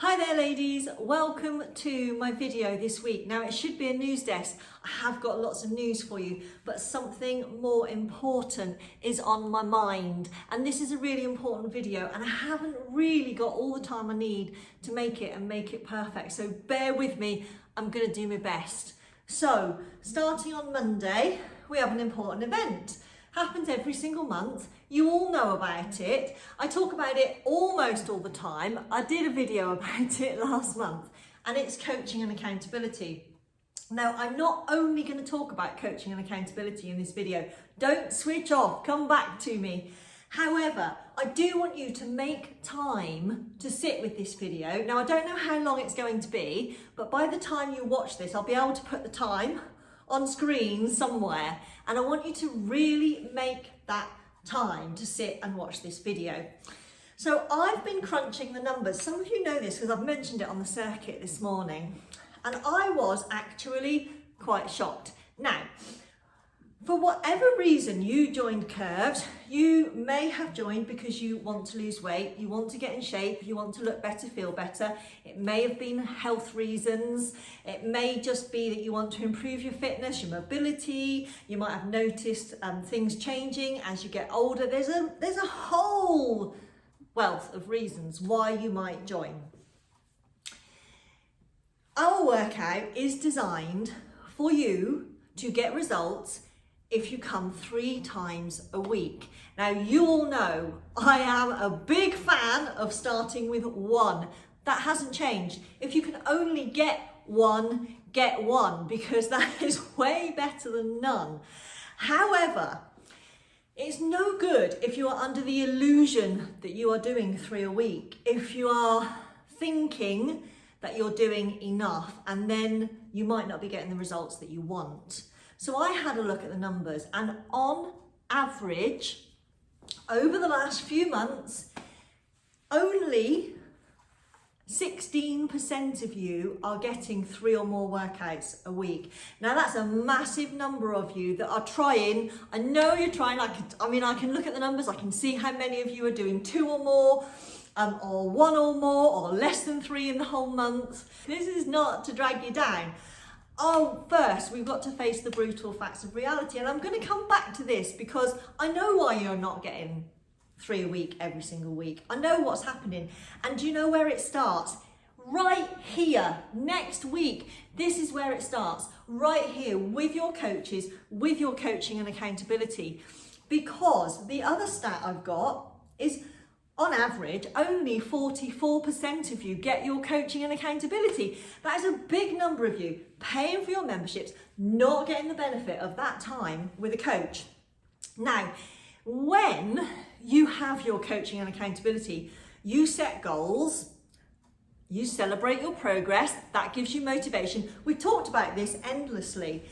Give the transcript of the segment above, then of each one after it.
Hi there ladies, welcome to my video this week. Now it should be a news desk. I have got lots of news for you, but something more important is on my mind. And this is a really important video and I haven't really got all the time I need to make it and make it perfect. So bear with me, I'm gonna do my best. So starting on Monday, we have an important event. Happens every single month. You all know about it. I talk about it almost all the time. I did a video about it last month and it's coaching and accountability. Now, I'm not only going to talk about coaching and accountability in this video. Don't switch off, come back to me. However, I do want you to make time to sit with this video. Now, I don't know how long it's going to be, but by the time you watch this, I'll be able to put the time on screen somewhere, and I want you to really make that time to sit and watch this video. So I've been crunching the numbers. Some of you know this because I've mentioned it on the circuit this morning, and I was actually quite shocked. Now, for whatever reason you joined Curves, you may have joined because you want to lose weight, you want to get in shape, you want to look better, feel better. It may have been health reasons. It may just be that you want to improve your fitness, your mobility. You might have noticed things changing as you get older. There's a whole wealth of reasons why you might join. Our workout is designed for you to get results if you come 3 times a week. Now, you all know I am a big fan of starting with 1. That hasn't changed. If you can only get one, because that is way better than none. However, it's no good if you are under the illusion that you are doing 3 a week. If you are thinking that you're doing enough and then you might not be getting the results that you want. So I had a look at the numbers, and on average, over the last few months, only 16% of you are getting 3 or more workouts a week. Now that's a massive number of you that are trying. I know you're trying. I can look at the numbers. I can see how many of you are doing 2 or more, or 1 or more, or less than 3 in the whole month. This is not to drag you down. Oh, first, we've got to face the brutal facts of reality. And I'm going to come back to this because I know why you're not getting 3 a week every single week. I know what's happening. And do you know where it starts? Right here, next week. This is where it starts. Right here with your coaches, with your coaching and accountability. Because the other stat I've got is, on average, only 44% of you get your coaching and accountability. That is a big number of you paying for your memberships, not getting the benefit of that time with a coach. Now, when you have your coaching and accountability, you set goals, you celebrate your progress, that gives you motivation. We talked about this endlessly.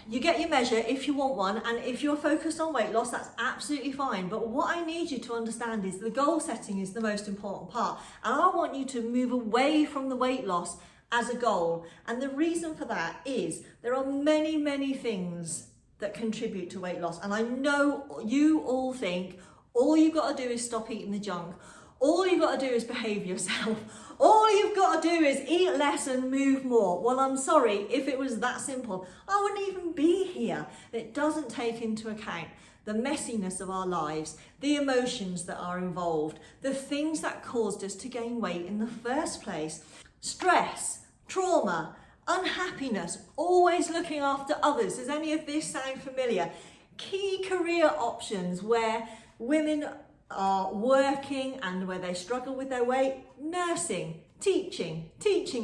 You get your measure if you want one, and if you're focused on weight loss, that's absolutely fine. But what I need you to understand is the goal setting is the most important part. And I want you to move away from the weight loss as a goal. And the reason for that is there are many, many things that contribute to weight loss. And I know you all think all you've got to do is stop eating the junk. All you've got to do is behave yourself. All you've got to do is eat less and move more. Well, I'm sorry, if it was that simple, I wouldn't even be here. It doesn't take into account the messiness of our lives, the emotions that are involved, the things that caused us to gain weight in the first place. Stress, trauma, unhappiness, always looking after others. Does any of this sound familiar? Key career options where women are working and where they struggle with their weight: nursing, teaching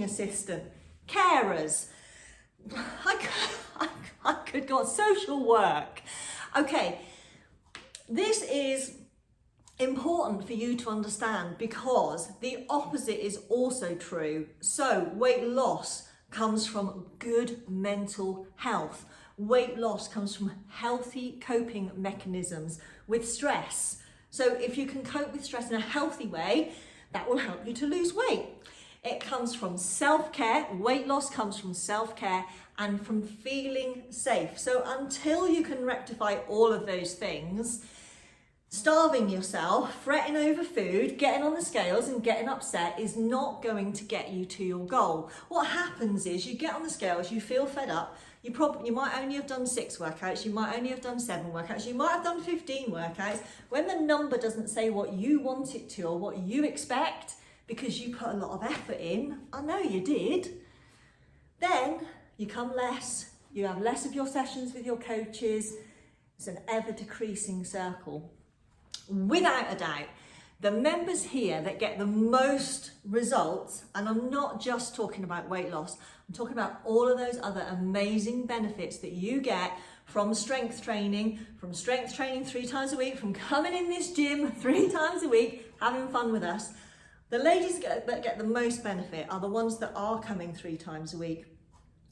assistant, carers. I could go on, social work. Okay, this is important for you to understand because the opposite is also true. So weight loss comes from good mental health. Weight loss comes from healthy coping mechanisms with stress. So if you can cope with stress in a healthy way, that will help you to lose weight. It comes from self-care. Weight loss comes from self-care and from feeling safe. So until you can rectify all of those things, Starving yourself, fretting over food, getting on the scales and getting upset is not going to get you to your goal. What happens is you get on the scales, you feel fed up, you might only have done 6 workouts, you might only have done 7 workouts, you might have done 15 workouts. When the number doesn't say what you want it to or what you expect, because you put a lot of effort in, I know you did, then you come less, you have less of your sessions with your coaches. It's an ever decreasing circle. Without a doubt, the members here that get the most results, and I'm not just talking about weight loss, I'm talking about all of those other amazing benefits that you get from strength training 3 times a week, from coming in this gym 3 times a week, having fun with us. The ladies that get the most benefit are the ones that are coming 3 times a week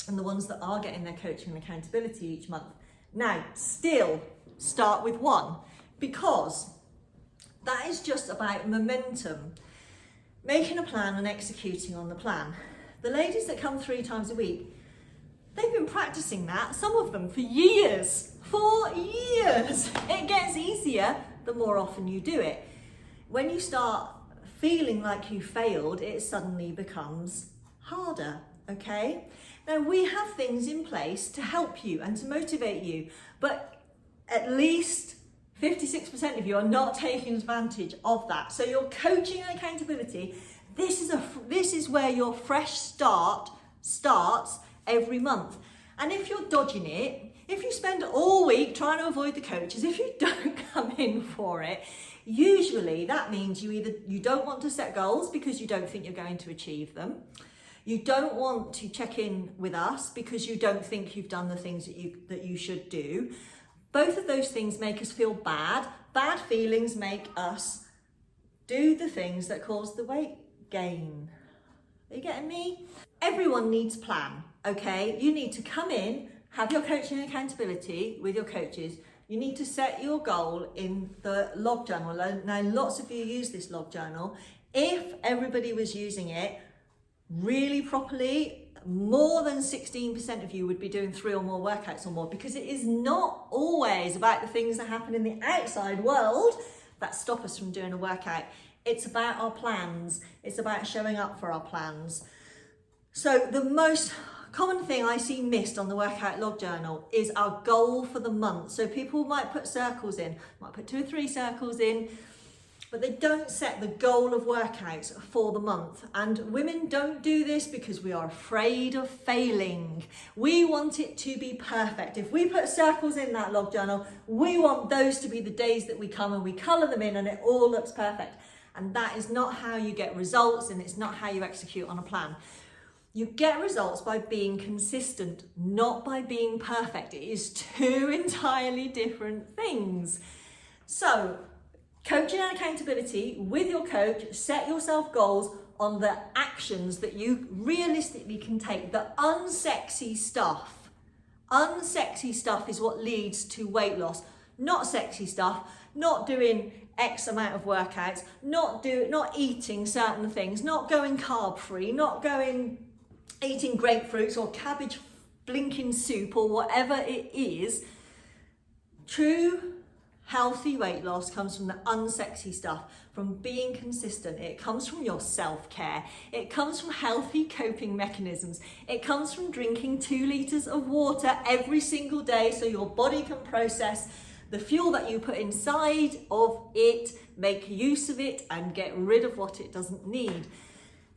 and the ones that are getting their coaching and accountability each month. Now, still start with 1, because that is just about momentum, making a plan and executing on the plan. The ladies that come 3 times a week, they've been practicing that, some of them for years. It gets easier the more often you do it. When you start feeling like you failed, it suddenly becomes harder, okay? Now, we have things in place to help you and to motivate you, but at least 56% of you are not taking advantage of that. So your coaching and accountability, this is where your fresh start starts every month. And if you're dodging it, if you spend all week trying to avoid the coaches, if you don't come in for it, usually that means you don't want to set goals because you don't think you're going to achieve them. You don't want to check in with us because you don't think you've done the things that you should do. Both of those things make us feel bad. Bad feelings make us do the things that cause the weight gain. Are you getting me? Everyone needs a plan, okay? You need to come in, have your coaching and accountability with your coaches. You need to set your goal in the log journal. Now, lots of you use this log journal. If everybody was using it really properly, more than 16% of you would be doing 3 or more workouts or more, because it is not always about the things that happen in the outside world that stop us from doing a workout. It's about our plans. It's about showing up for our plans. So the most common thing I see missed on the workout log journal is our goal for the month. So people might put circles in, might put 2 or 3 circles in, but they don't set the goal of workouts for the month. And women don't do this because we are afraid of failing. We want it to be perfect. If we put circles in that log journal, we want those to be the days that we come and we colour them in and it all looks perfect. And that is not how you get results, and it's not how you execute on a plan. You get results by being consistent, not by being perfect. It is 2 entirely different things. So, coaching and accountability with your coach, set yourself goals on the actions that you realistically can take. The unsexy stuff. Unsexy stuff is what leads to weight loss. Not sexy stuff, not doing X amount of workouts, not eating certain things, not going carb free, not eating grapefruits or cabbage blinking soup or whatever it is. True healthy weight loss comes from the unsexy stuff, from being consistent. It comes from your self-care. It comes from healthy coping mechanisms. It comes from drinking 2 litres of water every single day so your body can process the fuel that you put inside of it, make use of it, and get rid of what it doesn't need.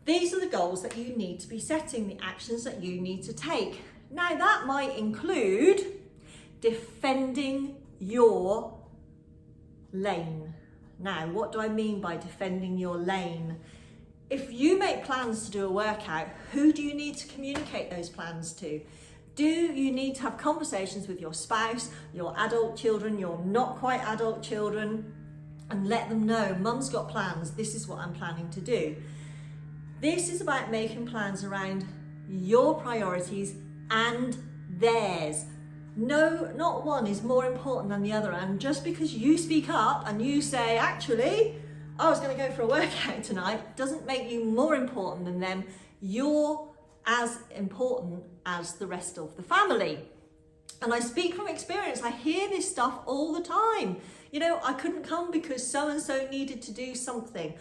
These are the goals that you need to be setting, the actions that you need to take. Now, that might include defending your lane. Now, what do I mean by defending your lane? If you make plans to do a workout, who do you need to communicate those plans to? Do you need to have conversations with your spouse, your adult children, your not quite adult children, and let them know, Mum's got plans, this is what I'm planning to do. This is about making plans around your priorities and theirs. No, not one is more important than the other. And just because you speak up and you say, actually, I was going to go for a workout tonight, doesn't make you more important than them. You're as important as the rest of the family. And I speak from experience. I hear this stuff all the time. You know, I couldn't come because so-and-so needed to do something.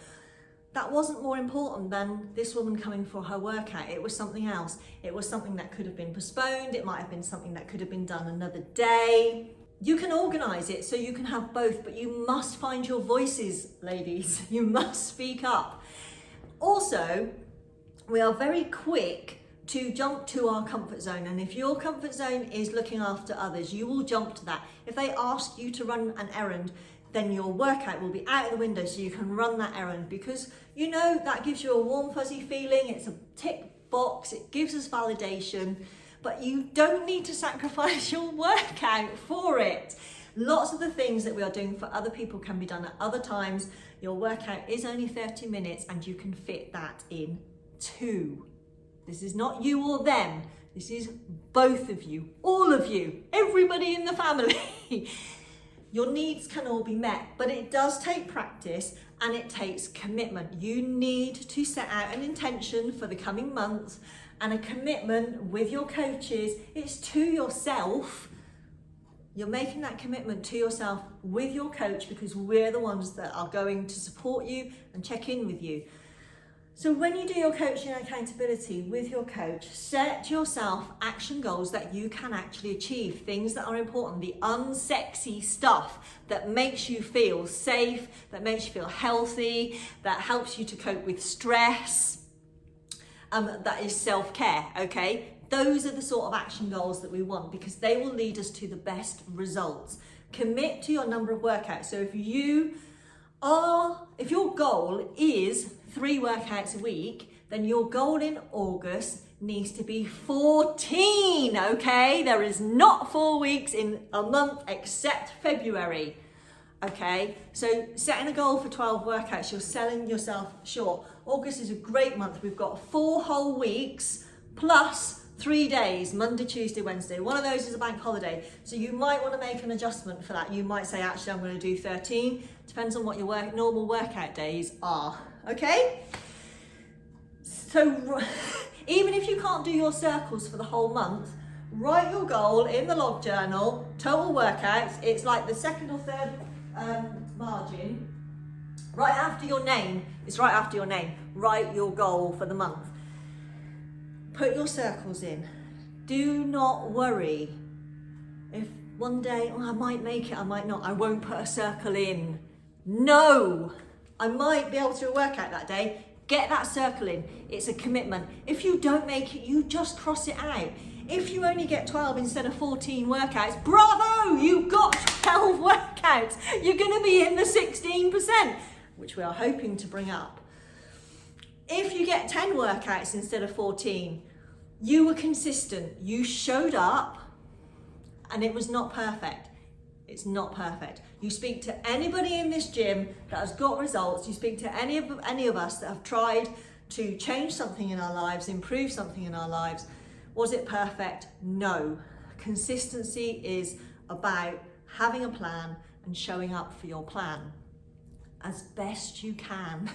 That wasn't more important than this woman coming for her workout. It was something else. It was something that could have been postponed. It might have been something that could have been done another day. You can organise it so you can have both, but you must find your voices, ladies. You must speak up. Also, we are very quick to jump to our comfort zone, and if your comfort zone is looking after others, you will jump to that. If they ask you to run an errand, then your workout will be out of the window so you can run that errand, because you know that gives you a warm fuzzy feeling. It's a tick box, it gives us validation, but you don't need to sacrifice your workout for it. Lots of the things that we are doing for other people can be done at other times. Your workout is only 30 minutes and you can fit that in too. This is not you or them. This is both of you, all of you, everybody in the family. Your needs can all be met, but it does take practice and it takes commitment. You need to set out an intention for the coming month and a commitment with your coaches. It's to yourself. You're making that commitment to yourself with your coach, because we're the ones that are going to support you and check in with you. So when you do your coaching and accountability with your coach, set yourself action goals that you can actually achieve, things that are important, the unsexy stuff that makes you feel safe, that makes you feel healthy, that helps you to cope with stress, that is self-care, okay? Those are the sort of action goals that we want, because they will lead us to the best results. Commit to your number of workouts. So if your goal is 3 workouts a week, then your goal in August needs to be 14, okay? There is not 4 weeks in a month except February, okay? So setting a goal for 12 workouts, you're selling yourself short. August is a great month. We've got 4 whole weeks plus 3 days, Monday, Tuesday, Wednesday. One of those is a bank holiday. So you might want to make an adjustment for that. You might say, actually, I'm going to do 13. Depends on what your normal workout days are, okay? So even if you can't do your circles for the whole month, write your goal in the log journal, total workouts. It's like the second or third margin, right after your name. It's right after your name. Write your goal for the month. Put your circles in. Do not worry if one day, I might make it, I might not, I won't put a circle in. No, I might be able to do a workout that day. Get that circle in. It's a commitment. If you don't make it, you just cross it out. If you only get 12 instead of 14 workouts, bravo, you got 12 workouts. You're going to be in the 16%, which we are hoping to bring up. If you get 10 workouts instead of 14, you were consistent. You showed up and it was not perfect. It's not perfect. You speak to anybody in this gym that has got results. You speak to any of us that have tried to change something in our lives, improve something in our lives. Was it perfect? No. Consistency is about having a plan and showing up for your plan as best you can.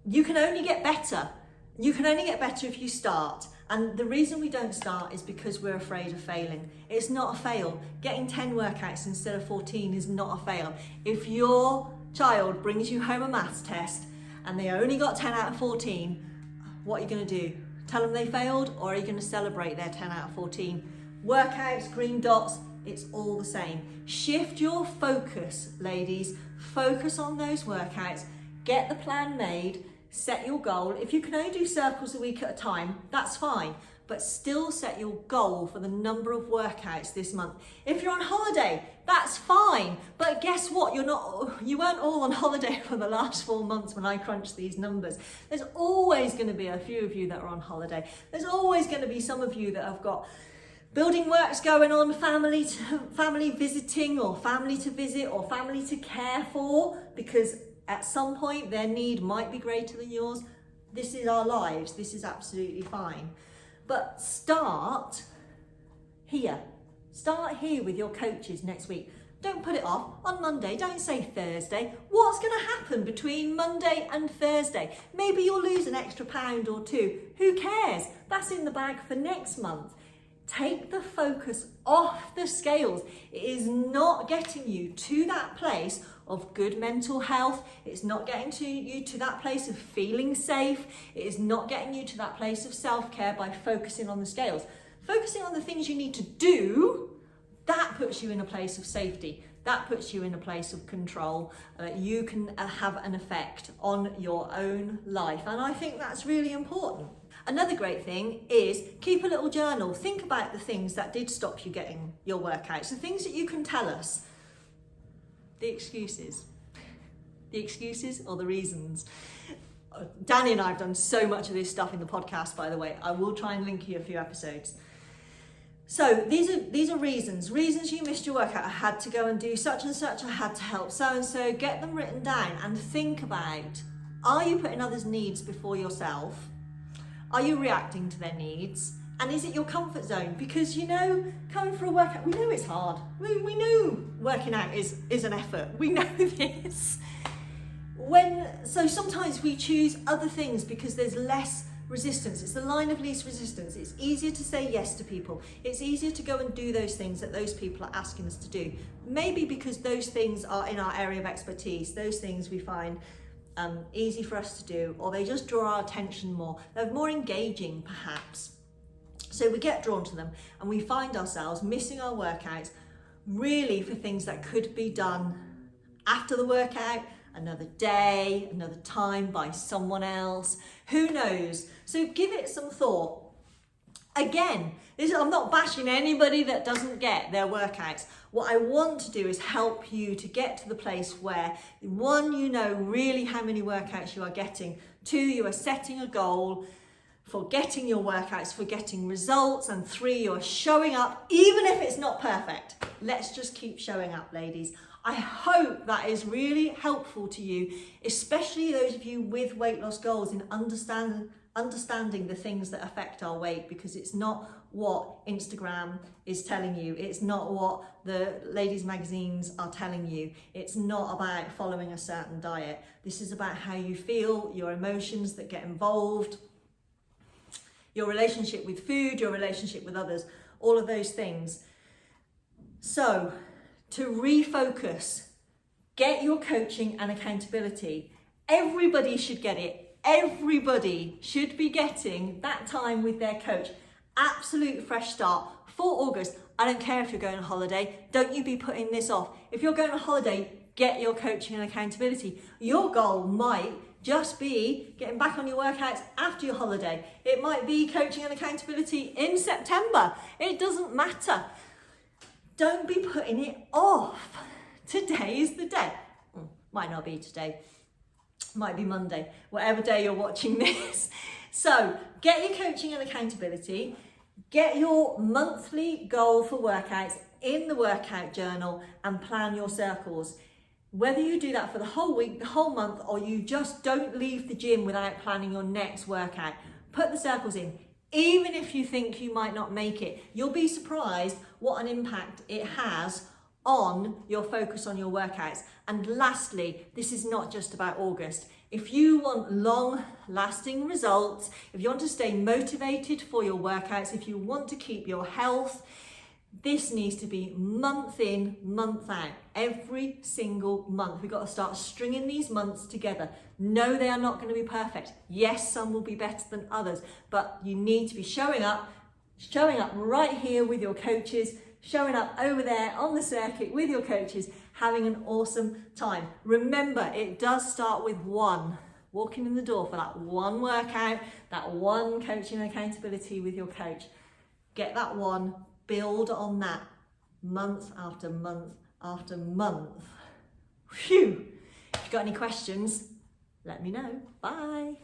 You can only get better. You can only get better if you start. And the reason we don't start is because we're afraid of failing. It's not a fail. Getting 10 workouts instead of 14 is not a fail. If your child brings you home a maths test and they only got 10 out of 14, what are you going to do? Tell them they failed, or are you going to celebrate their 10 out of 14? Workouts, green dots, it's all the same. Shift your focus, ladies. Focus on those workouts. Get the plan made. Set your goal. If you can only do circles a week at a time, that's fine, but still set your goal for the number of workouts this month. If you're on holiday, that's fine, but guess what? You weren't all on holiday for the last 4 months when I crunched these numbers. There's always going to be a few of you that are on holiday. There's always going to be some of you that have got building works going on, family visiting, or family to visit, or family to care for, because at some point their need might be greater than yours. This is our lives. This is absolutely fine. But start here. Start here with your coaches next week. Don't put it off on Monday. Don't say Thursday. What's going to happen between Monday and Thursday? Maybe you'll lose an extra £1 or £2. Who cares? That's in the bag for next month. Take the focus off the scales. It is not getting you to that place of good mental health. It's not getting you to that place of feeling safe. It is not getting you to that place of self-care by focusing on the scales. Focusing on the things you need to do, that puts you in a place of safety. That puts you in a place of control. You can have an effect on your own life. And I think that's really important. Another great thing is keep a little journal. Think about the things that did stop you getting your workouts, the things that you can tell us. The excuses. The excuses or the reasons. Danny and I have done so much of this stuff in the podcast, by the way. I will try and link you a few episodes. So these are reasons you missed your workout. I had to go and do such and such. I had to help so and so. Get them written down and think about, are you putting others' needs before yourself? Are you reacting to their needs? And is it your comfort zone? Because, you know, coming for a workout, we know it's hard. We know working out is an effort. We know this. So sometimes we choose other things because there's less resistance. It's the line of least resistance. It's easier to say yes to people. It's easier to go and do those things that those people are asking us to do. Maybe because those things are in our area of expertise. Those things we find easy for us to do, or they just draw our attention more. They're more engaging, perhaps. So we get drawn to them and we find ourselves missing our workouts really for things that could be done after the workout, another day, another time by someone else. Who knows? So give it some thought. Again, I'm not bashing anybody that doesn't get their workouts. What I want to do is help you to get to the place where, one, you know really how many workouts you are getting. Two, you are setting a goal for getting your workouts, for getting results. And three, you're showing up, even if it's not perfect. Let's just keep showing up, ladies. I hope that is really helpful to you, especially those of you with weight loss goals, in understanding the things that affect our weight, because it's not what Instagram is telling you. It's not what the ladies' magazines are telling you. It's not about following a certain diet. This is about how you feel, your emotions that get involved, your relationship with food, your relationship with others, all of those things. So, to refocus, get your coaching and accountability. Everybody should get it. Everybody should be getting that time with their coach. Absolute fresh start for August. I don't care if you're going on holiday. Don't you be putting this off. If you're going on holiday, get your coaching and accountability. Your goal might just be getting back on your workouts after your holiday. It might be coaching and accountability in September. It doesn't matter. Don't be putting it off. Today is the day. Might not be today. Might be Monday. Whatever day you're watching this. So get your coaching and accountability. Get your monthly goal for workouts in the workout journal and plan your circles. Whether you do that for the whole week, the whole month, or you just don't leave the gym without planning your next workout, put the circles in. Even if you think you might not make it, you'll be surprised what an impact it has on your focus on your workouts. And lastly, this is not just about August. If you want long-lasting results, if you want to stay motivated for your workouts, if you want to keep your health, this needs to be month in, month out, every single month. We've got to start stringing these months together. No, they are not going to be perfect. Yes, some will be better than others, but you need to be showing up right here with your coaches, showing up over there on the circuit with your coaches, having an awesome time. Remember, it does start with one. Walking in the door for that one workout, that one coaching and accountability with your coach. Get that one. Build on that month after month after month. Phew! If you've got any questions, let me know. Bye.